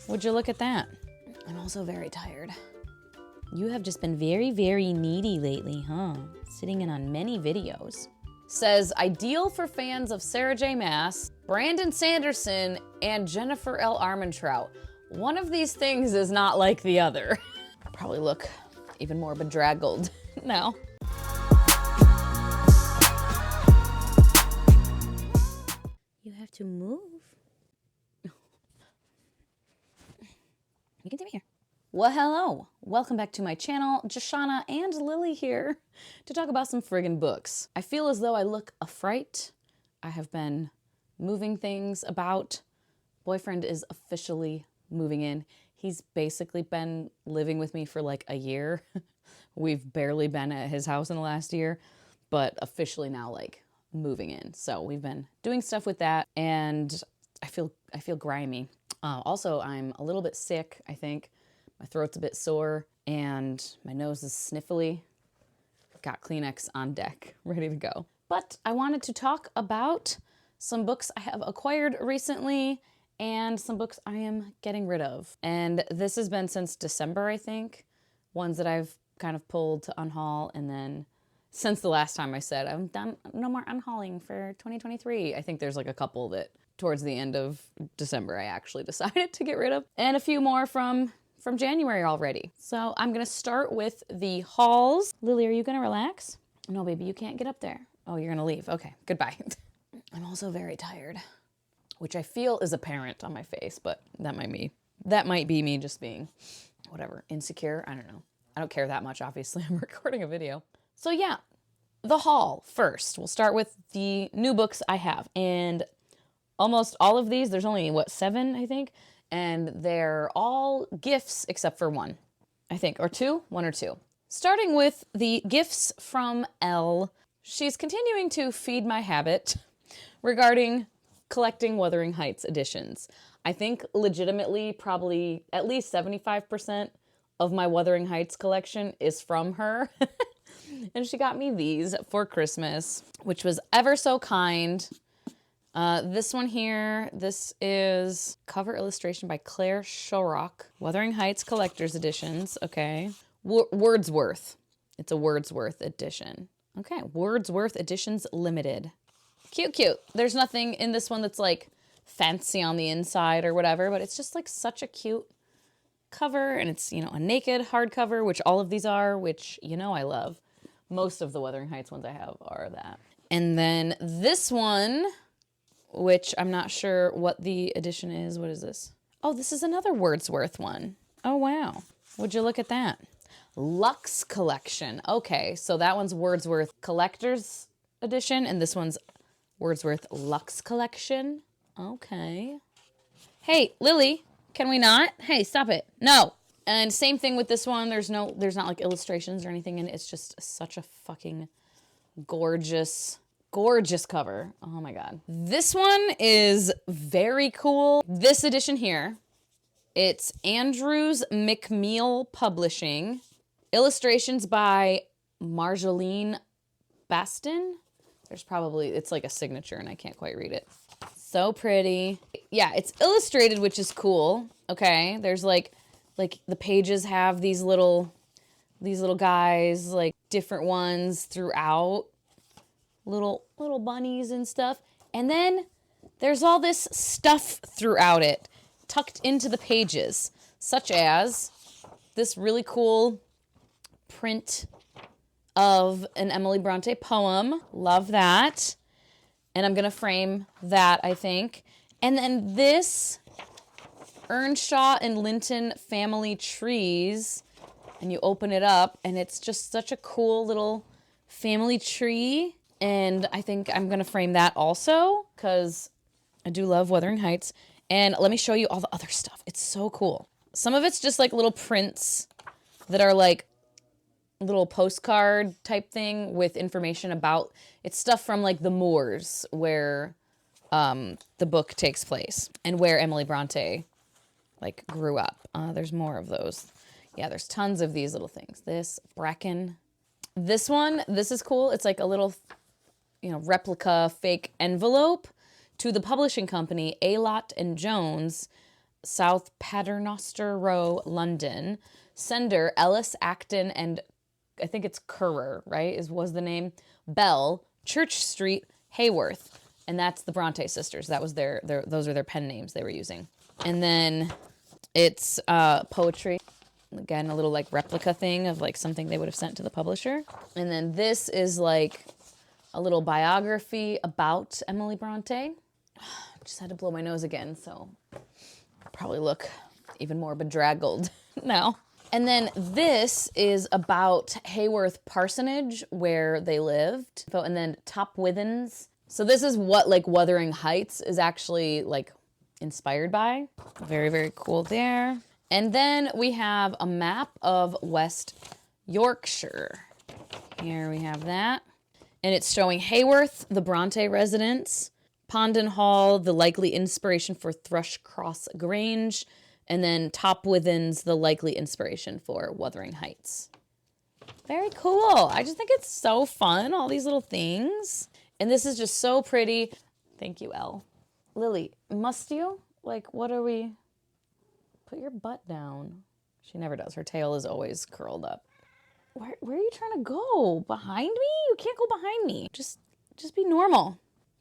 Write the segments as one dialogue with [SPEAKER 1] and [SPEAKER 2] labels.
[SPEAKER 1] Would you look at that? I'm also very tired. You have just been very, very needy lately, huh? Sitting in on many videos. Says, ideal for fans of Sarah J. Maas, Brandon Sanderson, and Jennifer L. Armentrout. One of these things is not like the other. I probably look even more bedraggled now. You have to move. You can see me here. Well, hello. Welcome back to my channel. Joshana and Lily here to talk about some friggin' books. I feel as though I look a fright. I have been moving things about. Boyfriend is officially moving in. He's basically been living with me for like a year. We've barely been at his house in the last year, but officially now like moving in. So we've been doing stuff with that, and I feel grimy. Also, I'm a little bit sick, I think. My throat's a bit sore and my nose is sniffly. Got Kleenex on deck, ready to go. But I wanted to talk about some books I have acquired recently and some books I am getting rid of. And this has been since December, I think. Ones that I've kind of pulled to Unhaul, and then since the last time I said I'm done, no more unhauling for 2023. I think there's like a couple that towards the end of December I actually decided to get rid of, and a few more from January already. So I'm gonna start with the hauls. Lily, are you gonna relax? No, baby, you can't get up there. Oh, you're gonna leave. Okay, goodbye. I'm also very tired, which I feel is apparent on my face, but that might be me just being whatever, insecure. I don't know. I don't care that much, obviously. I'm recording a video. So yeah, the haul first. We'll start with the new books I have, and almost all of these, there's only, what, 7, I think? And they're all gifts except for one, I think, or 2, 1 or 2. Starting with the gifts from Elle. She's continuing to feed my habit regarding collecting Wuthering Heights editions. I think legitimately probably at least 75% of my Wuthering Heights collection is from her. And she got me these for Christmas, which was ever so kind. This one here, this is cover illustration by Claire Shorrock. Wuthering Heights Collector's Editions, okay. Wordsworth. It's a Wordsworth edition. Okay, Wordsworth Editions Limited. Cute, cute. There's nothing in this one that's like fancy on the inside or whatever, but it's just like such a cute cover, and it's, you know, a naked hardcover, which all of these are, which, you know, I love. Most of the Wuthering Heights ones I have are that. And then this one, which I'm not sure what the edition is. What is this? Oh, this is another Wordsworth one. Oh, wow. Would you look at that? Lux Collection. Okay, so that one's Wordsworth Collector's Edition, and this one's Wordsworth Lux Collection. Okay. Hey, Lily, can we not? Hey, stop it. No. And same thing with this one. There's not like illustrations or anything, and it's just such a fucking gorgeous cover. Oh my God. This one is very cool. This edition here, it's Andrews McMeel Publishing. Illustrations by Marjolaine Baston. It's like a signature and I can't quite read it. So pretty. Yeah, it's illustrated, which is cool. Okay, there's like the pages have these little guys, like different ones throughout. Little bunnies and stuff. And then there's all this stuff throughout it, tucked into the pages, such as this really cool print of an Emily Bronte poem. Love that. And I'm going to frame that, I think. And then this Earnshaw and Linton family trees. And you open it up, and it's just such a cool little family tree. And I think I'm going to frame that also, because I do love Wuthering Heights. And let me show you all the other stuff. It's so cool. Some of it's just like little prints that are like little postcard type thing with information about, it's stuff from like the moors where the book takes place and where Emily Bronte like grew up. There's more of those. Yeah, there's tons of these little things. This Bracken. This one, this is cool. It's like a little, replica fake envelope to the publishing company, A-Lot and Jones, South Paternoster Row, London. Sender, Ellis, Acton, and I think it's Currer, right, was the name. Bell, Church Street, Haworth. And that's the Bronte sisters. That was those are their pen names they were using. And then it's poetry. Again, a little like replica thing of like something they would have sent to the publisher. And then this is like a little biography about Emily Bronte. Just had to blow my nose again, so I'll probably look even more bedraggled now. And then this is about Haworth Parsonage, where they lived. And then Top Withens. So this is what like Wuthering Heights is actually like inspired by. Very, very cool there. And then we have a map of West Yorkshire. Here we have that. And it's showing Haworth, the Bronte residence, Unhaul, the likely inspiration for Thrushcross Grange, and then Top Withens, the likely inspiration for Wuthering Heights. Very cool. I just think it's so fun, all these little things. And this is just so pretty. Thank you, Elle. Lily, must you? Like, what are we? Put your butt down. She never does. Her tail is always curled up. Where are you trying to go? Behind me? You can't go behind me. Just be normal.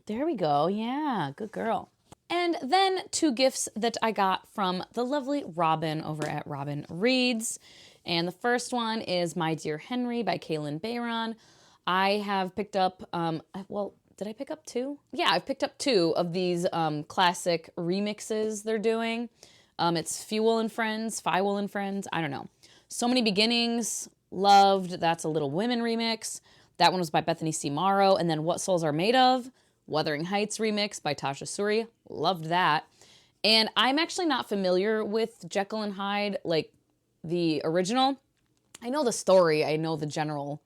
[SPEAKER 1] There we go. Yeah, good girl. And then 2 gifts that I got from the lovely Robin over at Robin Reads. And the first one is My Dear Henry by Kaylin Bayron. I have picked up, well, did I pick up 2? Yeah, I've picked up 2 of these classic remixes they're doing. It's Fuel and Friends, Fiwell and Friends, I don't know. So Many Beginnings, loved. That's a Little Women remix. That one was by Bethany C. Morrow. And then What Souls Are Made Of, Wuthering Heights remix by Tasha Suri. Loved that. And I'm actually not familiar with Jekyll and Hyde, like the original. I know the story. I know the general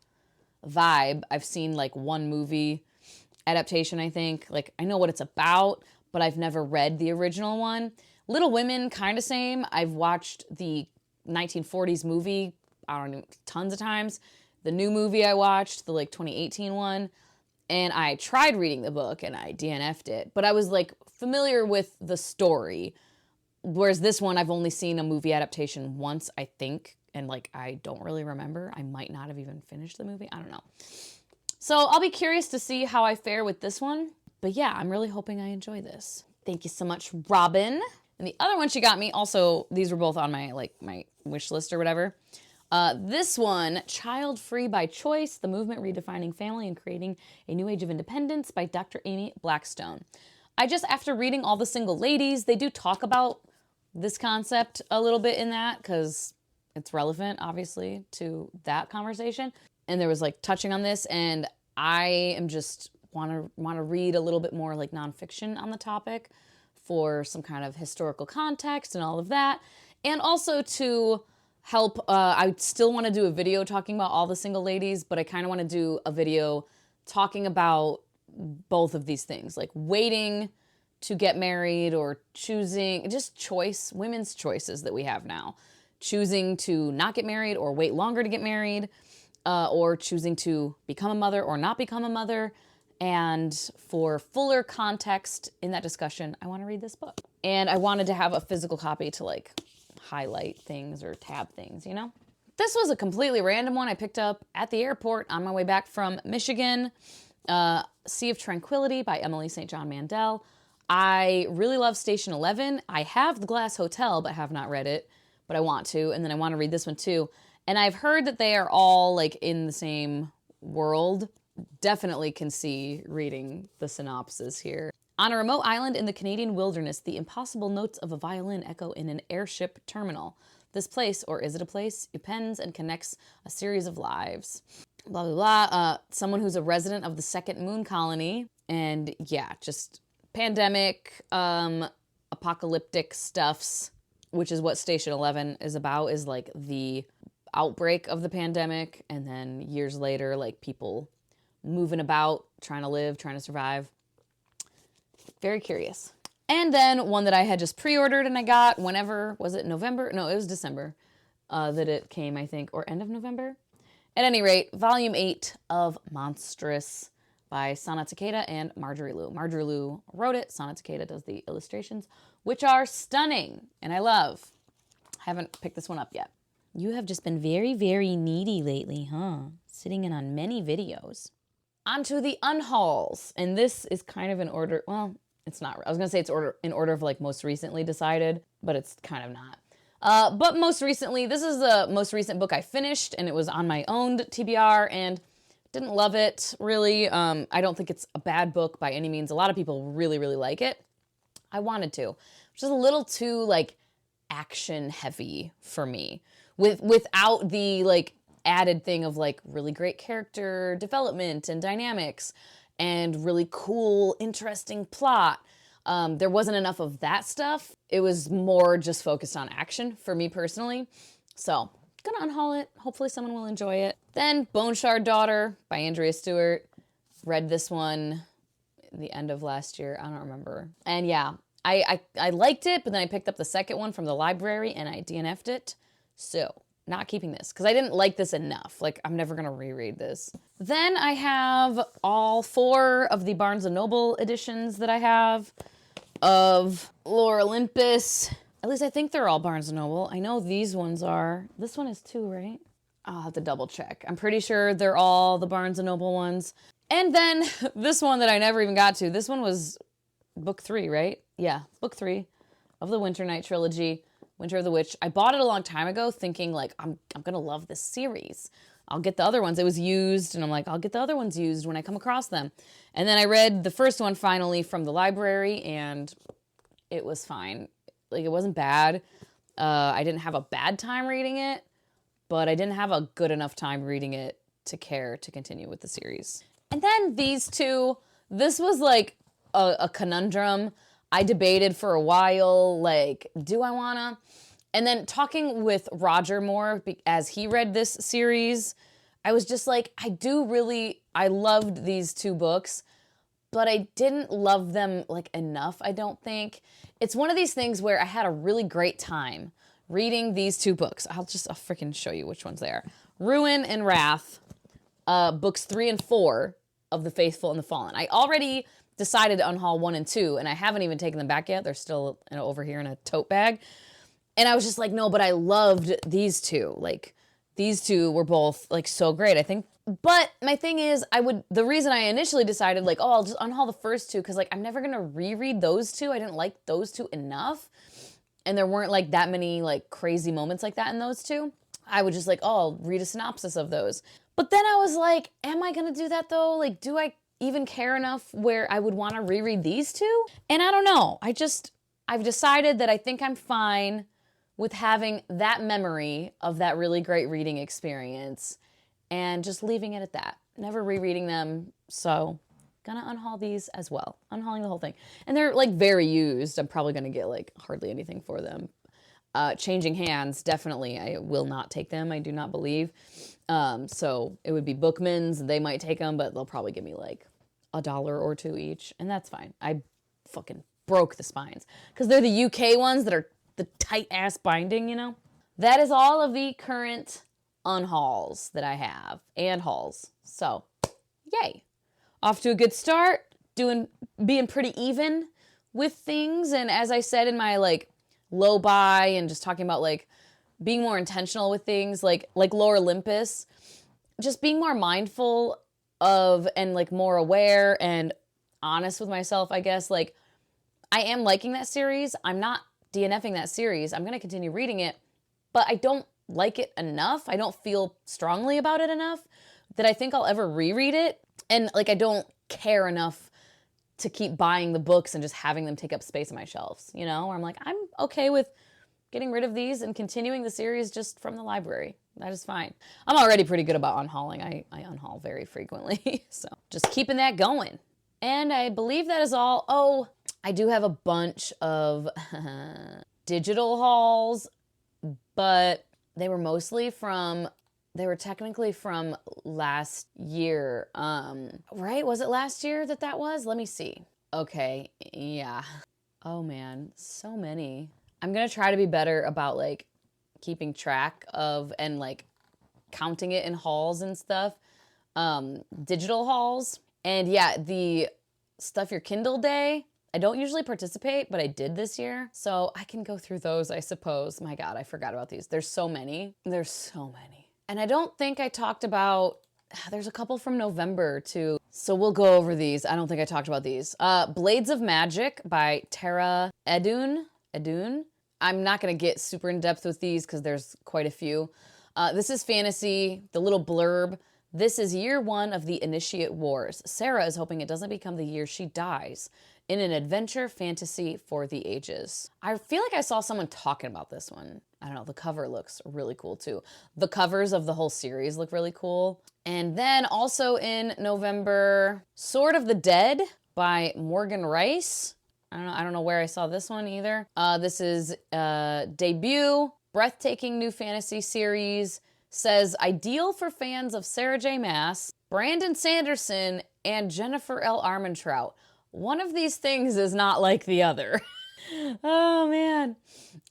[SPEAKER 1] vibe. I've seen like one movie adaptation, I think. Like, I know what it's about, but I've never read the original one. Little Women, kind of same. I've watched the 1940s movie, I don't know, tons of times. The new movie I watched, the like 2018 one, and I tried reading the book and I DNF'd it. But I was like familiar with the story. Whereas this one, I've only seen a movie adaptation once, I think. And like, I don't really remember. I might not have even finished the movie. I don't know. So I'll be curious to see how I fare with this one. But yeah, I'm really hoping I enjoy this. Thank you so much, Robin. And the other one she got me, also, these were both on my wish list or whatever. This one, Child Free by Choice, The Movement Redefining Family and Creating a New Age of Independence by Dr. Amy Blackstone. After reading all the single ladies, they do talk about this concept a little bit in that because it's relevant, obviously, to that conversation. And there was like touching on this, and I am just want to read a little bit more like nonfiction on the topic for some kind of historical context and all of that. And also to help, I still want to do a video talking about all the single ladies, but I kind of want to do a video talking about both of these things, like waiting to get married or choosing, just women's choices that we have now. Choosing to not get married or wait longer to get married, or choosing to become a mother or not become a mother. And for fuller context in that discussion, I want to read this book. And I wanted to have a physical copy to like highlight things or tab things, you know? This was a completely random one I picked up at the airport on my way back from Michigan. Sea of Tranquility by Emily St. John Mandel. I really love Station 11. I have The Glass Hotel, but have not read it, but I want to. And then I want to read this one too. And I've heard that they are all like in the same world. Definitely can see reading the synopsis here. On a remote island in the Canadian wilderness, the impossible notes of a violin echo in an airship terminal. This place, or is it a place, upends and connects a series of lives. Blah, blah, blah. Someone who's a resident of the second moon colony. And yeah, just pandemic, apocalyptic stuffs, which is what Station 11 is about, is like the outbreak of the pandemic. And then years later, like people moving about, trying to live, trying to survive. Very curious. And then one that I had just pre-ordered and I got whenever, was it November? No, it was December that it came, I think, or end of November. At any rate, Volume 8 of Monstrous by Sana Takeda and Marjorie Liu. Marjorie Liu wrote it. Sana Takeda does the illustrations. which are stunning and I love. I haven't picked this one up yet. You have just been very, very needy lately, huh? Sitting in on many videos. On to the Unhauls. And this is kind of in order, well, it's not. I was going to say it's in order of like most recently decided, but it's kind of not. But most recently, this is the most recent book I finished, and it was on my own TBR, and didn't love it, really. I don't think it's a bad book by any means. A lot of people really, really like it. I wanted to. Which is a little too, like, action heavy for me. Without the, like, added thing of, like, really great character development and dynamics and really cool, interesting plot. There wasn't enough of that stuff. It was more just focused on action for me personally. So, gonna unhaul it. Hopefully someone will enjoy it. Then Bone Shard Daughter by Andrea Stewart. Read this one at the end of last year. I don't remember. And yeah, I liked it, but then I picked up the second one from the library and I DNF'd it. So, not keeping this because I didn't like this enough. Like, I'm never gonna reread this. Then I have all 4 of the Barnes & Noble editions that I have of Lore Olympus. At least I think they're all Barnes & Noble. I know these ones are. This one is too, right? I'll have to double check. I'm pretty sure they're all the Barnes & Noble ones. And then this one that I never even got to. This one was book 3, right? Yeah, book 3 of the Winter Night trilogy, Winter of the Witch. I bought it a long time ago thinking, like, I'm going to love this series. I'll get the other ones. It was used, and I'm like, I'll get the other ones used when I come across them. And then I read the first one finally from the library, and it was fine. Like, it wasn't bad. I didn't have a bad time reading it, but I didn't have a good enough time reading it to care to continue with the series. And then these 2, this was like a conundrum. I debated for a while, like, do I wanna? And then talking with Roger more as he read this series, I was just like, I loved these 2 books, but I didn't love them like enough, I don't think. It's one of these things where I had a really great time reading these 2 books. I'll freaking show you which ones they are. Ruin and Wrath, books 3 and 4 of The Faithful and the Fallen. I already decided to unhaul 1 and 2, and I haven't even taken them back yet. They're still over here in a tote bag. And I was just like, no, but I loved these 2. Like, these 2 were both, like, so great, I think. But my thing is, the reason I initially decided, like, oh, I'll just unhaul the first 2, because, like, I'm never going to reread those 2. I didn't like those 2 enough. And there weren't, like, that many, like, crazy moments like that in those 2. I would just, like, oh, I'll read a synopsis of those. But then I was like, am I going to do that, though? Like, do I even care enough where I would want to reread these 2? And I don't know. I've decided that I think I'm fine with having that memory of that really great reading experience and just leaving it at that. Never rereading them, so gonna unhaul these as well. Unhauling the whole thing. And they're, like, very used. I'm probably gonna get, like, hardly anything for them. Changing hands, definitely. I will not take them, I do not believe. So it would be Bookman's. They might take them, but they'll probably give me, like, $1 or $2 each, and that's fine. I fucking broke the spines. Because they're the UK ones that are the tight-ass binding, you know? That is all of the current unhauls that I have, and hauls. So, yay. Off to a good start, being pretty even with things, and as I said in my, like, low buy, and just talking about, like, being more intentional with things, like Lore Olympus, just being more mindful of, and, like, more aware and honest with myself, I guess. Like, I am liking that series. I'm not DNFing that series. I'm going to continue reading it, but I don't like it enough. I don't feel strongly about it enough that I think I'll ever reread it. And, like, I don't care enough to keep buying the books and just having them take up space on my shelves, you know? Or I'm like, I'm okay with getting rid of these and continuing the series just from the library. That is fine. I'm already pretty good about unhauling. I unhaul very frequently, so just keeping that going. And I believe that is all. Oh, I do have a bunch of digital hauls, but they were technically from last year. Right? Was it last year that was? Let me see. Okay, yeah. Oh man, so many. I'm gonna try to be better about, like, keeping track of and, like, counting it in hauls and stuff. Digital hauls. And yeah, the Stuff Your Kindle Day, I don't usually participate, but I did this year. So I can go through those, I suppose. My God, I forgot about these. There's so many. There's so many. And I don't think I talked about, there's a couple from November too. So we'll go over these. I don't think I talked about these. Blades of Magic by Tara Edun. I'm not going to get super in depth with these because there's quite a few. This is fantasy, the little blurb. This is year 1 of the Initiate Wars. Sarah is hoping it doesn't become the year she dies in an adventure fantasy for the ages. I feel like I saw someone talking about this one. I don't know, the cover looks really cool too. The covers of the whole series look really cool. And then also in November, Sword of the Dead by Morgan Rice. I don't know where I saw this one either. This is debut, breathtaking new fantasy series. Says ideal for fans of Sarah J. Maas, Brandon Sanderson, and Jennifer L. Armentrout. One of these things is not like the other. Oh man.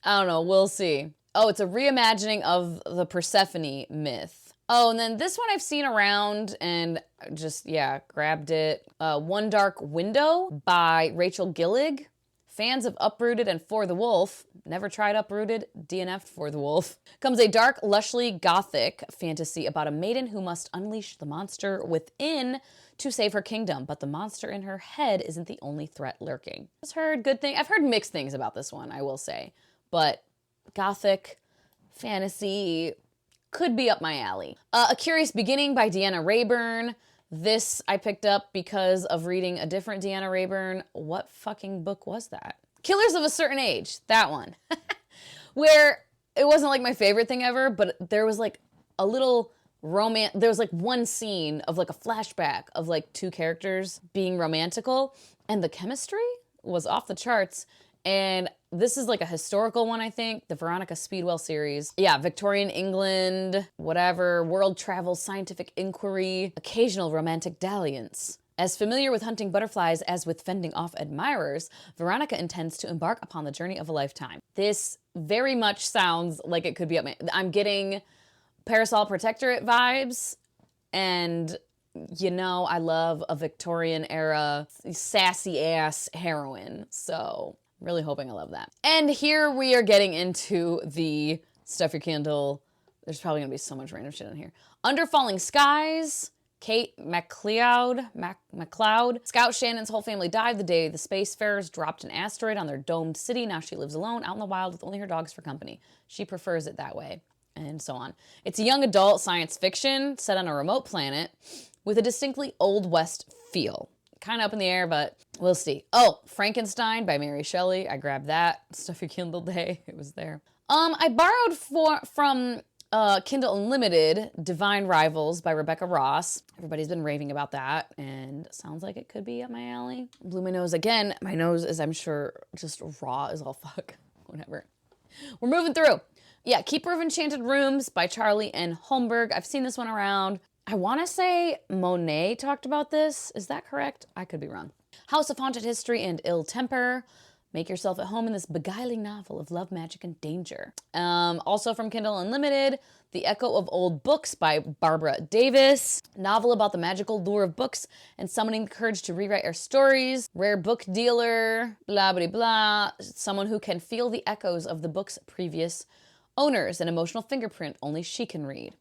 [SPEAKER 1] I don't know, we'll see. Oh, it's a reimagining of the Persephone myth. Oh, and then this one I've seen around and just, yeah, grabbed it. One Dark Window by Rachel Gillig. Fans of Uprooted and For the Wolf, never tried Uprooted, DNF'd For the Wolf, comes a dark, lushly gothic fantasy about a maiden who must unleash the monster within to save her kingdom, but the monster in her head isn't the only threat lurking. I've heard good things. I've heard mixed things about this one, I will say, but gothic fantasy could be up my alley. A Curious Beginning by Deanna Rayburn. This I picked up because of reading a different Deanna Rayburn. What fucking book was that? Killers of a Certain Age, that one. Where it wasn't like my favorite thing ever, but there was like a little romance. There was like one scene of like a flashback of like 2 characters being romantical, and the chemistry was off the charts. And this is like a historical one, I think. The Veronica Speedwell series. Yeah, Victorian England, whatever, world travel, scientific inquiry, occasional romantic dalliance. As familiar with hunting butterflies as with fending off admirers, Veronica intends to embark upon the journey of a lifetime. This very much sounds like it could be up my... I'm getting Parasol Protectorate vibes, and you know I love a Victorian era sassy ass heroine, so really hoping I love that. And here we are getting into the Stuff Your Kindle. There's probably gonna be so much random shit in here. Under Falling Skies, Kate MacLeod. Scout Shannon's whole family died the day the spacefarers dropped an asteroid on their domed city. Now she lives alone out in the wild with only her dogs for company. She prefers it that way, and so on. It's a young adult science fiction set on a remote planet with a distinctly Old West feel. Kind of up in the air, but we'll see. Oh, Frankenstein by Mary Shelley. I grabbed that. Stuff Your Kindle day. It was there. I borrowed from Kindle Unlimited, Divine Rivals by Rebecca Ross. Everybody's been raving about that, and sounds like it could be up my alley. Blew my nose again. My nose is, I'm sure, just raw as all fuck. Whatever. We're moving through. Yeah, Keeper of Enchanted Rooms by Charlie N. Holmberg. I've seen this one around. I want to say Monet talked about this. Is that correct? I could be wrong. House of Haunted History and Ill Temper. Make yourself at home in this beguiling novel of love, magic, and danger. Also from Kindle Unlimited, The Echo of Old Books by Barbara Davis. Novel about the magical lure of books and summoning the courage to rewrite our stories. Rare book dealer, blah, blah, blah. Someone who can feel the echoes of the book's previous owners. An emotional fingerprint only she can read.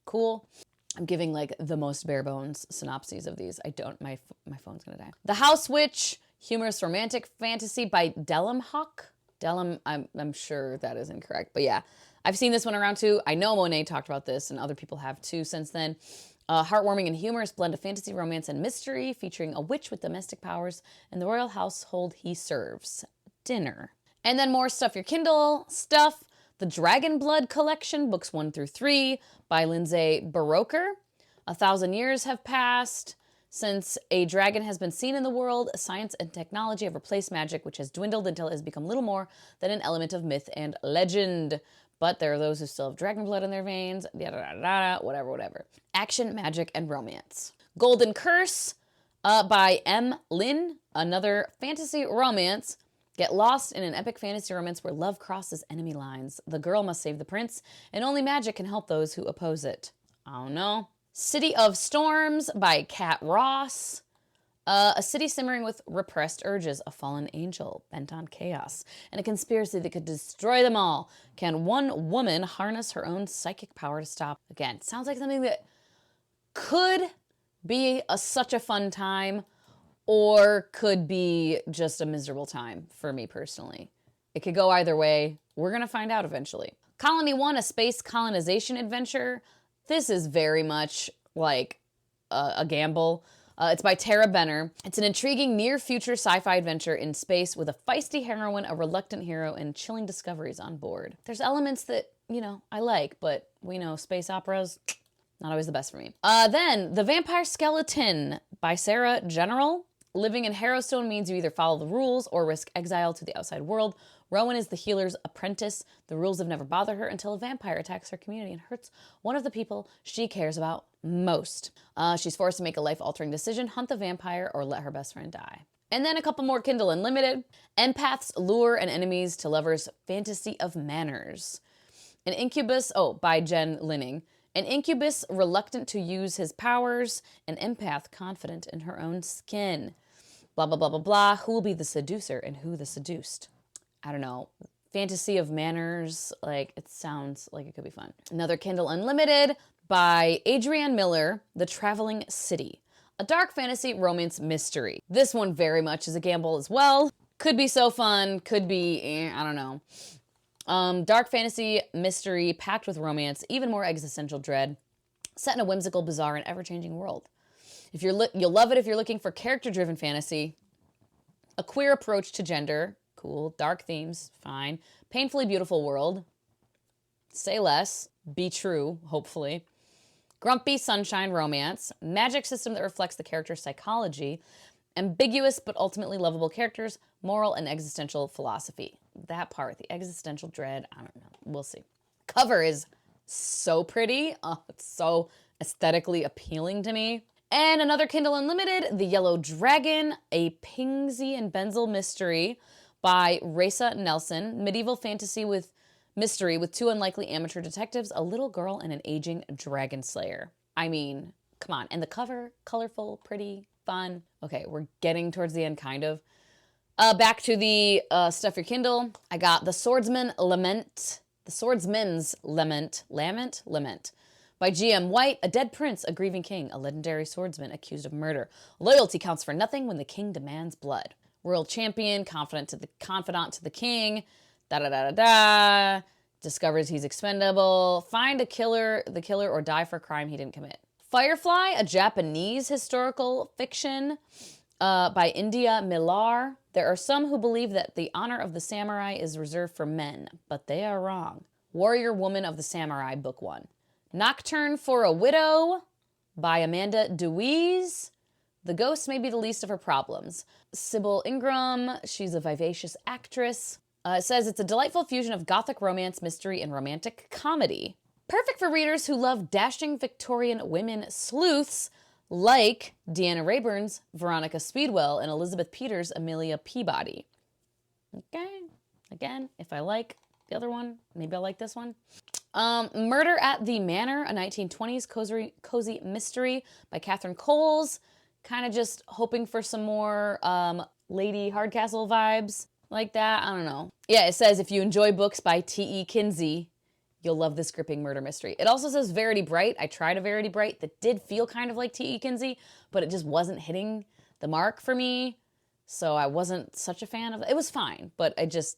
[SPEAKER 1] Cool. I'm giving like the most bare bones synopses of these. My phone's gonna die. The House Witch, humorous romantic fantasy by Delum Hawk. Delum, I'm sure that is incorrect, but yeah. I've seen this one around too. I know Monet talked about this and other people have too since then. Heartwarming and humorous blend of fantasy, romance, and mystery featuring a witch with domestic powers and the royal household he serves. Dinner. And then more Stuff Your Kindle stuff. The Dragon Blood Collection, books 1 through 3 by Lindsay Baroker. 1,000 years have passed since a dragon has been seen in the world. Science and technology have replaced magic, which has dwindled until it has become little more than an element of myth and legend. But there are those who still have dragon blood in their veins, whatever. Action, magic, and romance. Golden Curse by M. Lynn, another fantasy romance. Get lost in an epic fantasy romance where love crosses enemy lines. The girl must save the prince, and only magic can help those who oppose it. I don't know. City of Storms by Kat Ross. A city simmering with repressed urges, a fallen angel bent on chaos, and a conspiracy that could destroy them all. Can one woman harness her own psychic power to stop? Again, sounds like something that could be such a fun time, or could be just a miserable time for me personally. It could go either way. We're going to find out eventually. Colony 1, a space colonization adventure. This is very much like a gamble. It's by Tara Benner. It's an intriguing near-future sci-fi adventure in space with a feisty heroine, a reluctant hero, and chilling discoveries on board. There's elements that, you know, I like, but we know space operas, not always the best for me. Then, The Vampire Skeleton by Sarah General. Living in Harrowstone means you either follow the rules or risk exile to the outside world. Rowan is the healer's apprentice. The rules have never bothered her until a vampire attacks her community and hurts one of the people she cares about most. She's forced to make a life-altering decision, hunt the vampire or let her best friend die. And then a couple more Kindle Unlimited. Empaths lure and enemies to lovers' fantasy of manners. An incubus, by Jen Linning. An incubus reluctant to use his powers. An empath confident in her own skin. Blah, blah, blah, blah, blah. Who will be the seducer and who the seduced? I don't know. Fantasy of manners. Like, it sounds like it could be fun. Another Kindle Unlimited by Adrienne Miller, The Traveling City. A dark fantasy romance mystery. This one very much is a gamble as well. Could be so fun. Could be, I don't know. Dark fantasy mystery packed with romance, even more existential dread. Set in a whimsical, bizarre, and ever-changing world. If you'll love it if you're looking for character-driven fantasy. A queer approach to gender. Cool. Dark themes. Fine. Painfully beautiful world. Say less. Be true, hopefully. Grumpy sunshine romance. Magic system that reflects the character's psychology. Ambiguous but ultimately lovable characters. Moral and existential philosophy. That part, the existential dread, I don't know. We'll see. Cover is so pretty. Oh, it's so aesthetically appealing to me. And another Kindle Unlimited, The Yellow Dragon, a Pingsy and Benzel mystery by Raisa Nelson. Medieval fantasy with mystery with two unlikely amateur detectives, a little girl, and an aging dragon slayer. I mean, come on. And the cover, colorful, pretty, fun. Okay, we're getting towards the end, kind of. Back to the Stuff Your Kindle. I got The Swordsman's Lament by G.M. White, a dead prince, a grieving king, a legendary swordsman accused of murder. Loyalty counts for nothing when the king demands blood. Royal champion, confidant to the king, da-da-da-da-da, discovers he's expendable, find the killer, or die for a crime he didn't commit. Firefly, a Japanese historical fiction by India Millar. There are some who believe that the honor of the samurai is reserved for men, but they are wrong. Warrior Woman of the Samurai, Book 1. Nocturne for a Widow by Amanda Deweese. The ghost may be the least of her problems. Sybil Ingram, she's a vivacious actress. It says it's a delightful fusion of gothic romance, mystery, and romantic comedy. Perfect for readers who love dashing Victorian women sleuths like Deanna Rayburn's Veronica Speedwell and Elizabeth Peters' Amelia Peabody. Okay, again, if I like the other one, maybe I'll like this one. Murder at the Manor, a 1920s cozy mystery by Catherine Coles. Kind of just hoping for some more Lady Hardcastle vibes like that. I don't know. Yeah, it says if you enjoy books by T.E. Kinsey, you'll love this gripping murder mystery. It also says Verity Bright. I tried a Verity Bright that did feel kind of like T.E. Kinsey, but it just wasn't hitting the mark for me. So I wasn't such a fan of it. It was fine, but I just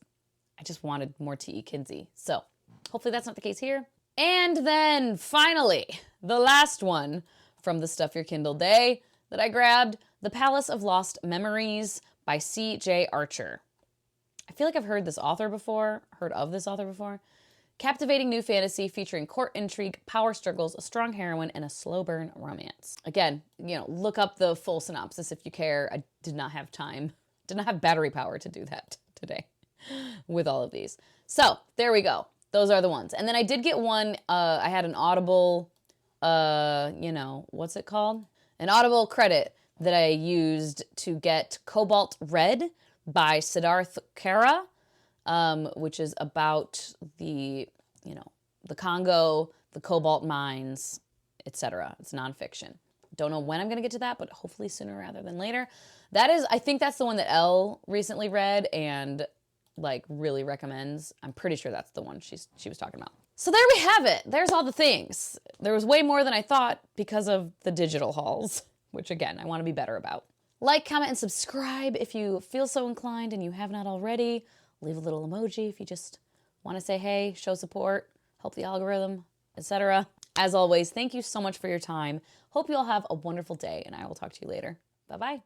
[SPEAKER 1] wanted more T.E. Kinsey. So hopefully that's not the case here. And then finally, the last one from the Stuff Your Kindle day that I grabbed, The Palace of Lost Memories by C.J. Archer. I feel like I've heard of this author before. Captivating new fantasy featuring court intrigue, power struggles, a strong heroine, and a slow burn romance. Again, look up the full synopsis if you care. I did not have time, did not have battery power to do that today with all of these. So there we go. Those are the ones. And then I did get one, I had an Audible, what's it called? An Audible credit that I used to get Cobalt Red by Siddharth Kara, which is about the Congo, the cobalt mines, etc. It's nonfiction. Don't know when I'm going to get to that, but hopefully sooner rather than later. I think that's the one that Elle recently read and like really recommends. I'm pretty sure that's the one she was talking about. So there we have it. There's all the things. There was way more than I thought because of the digital hauls, which again, I want to be better about. Like, comment, and subscribe if you feel so inclined and you have not already. Leave a little emoji if you just want to say hey, show support, help the algorithm, etc. As always, thank you so much for your time. Hope you all have a wonderful day, and I will talk to you later. Bye-bye.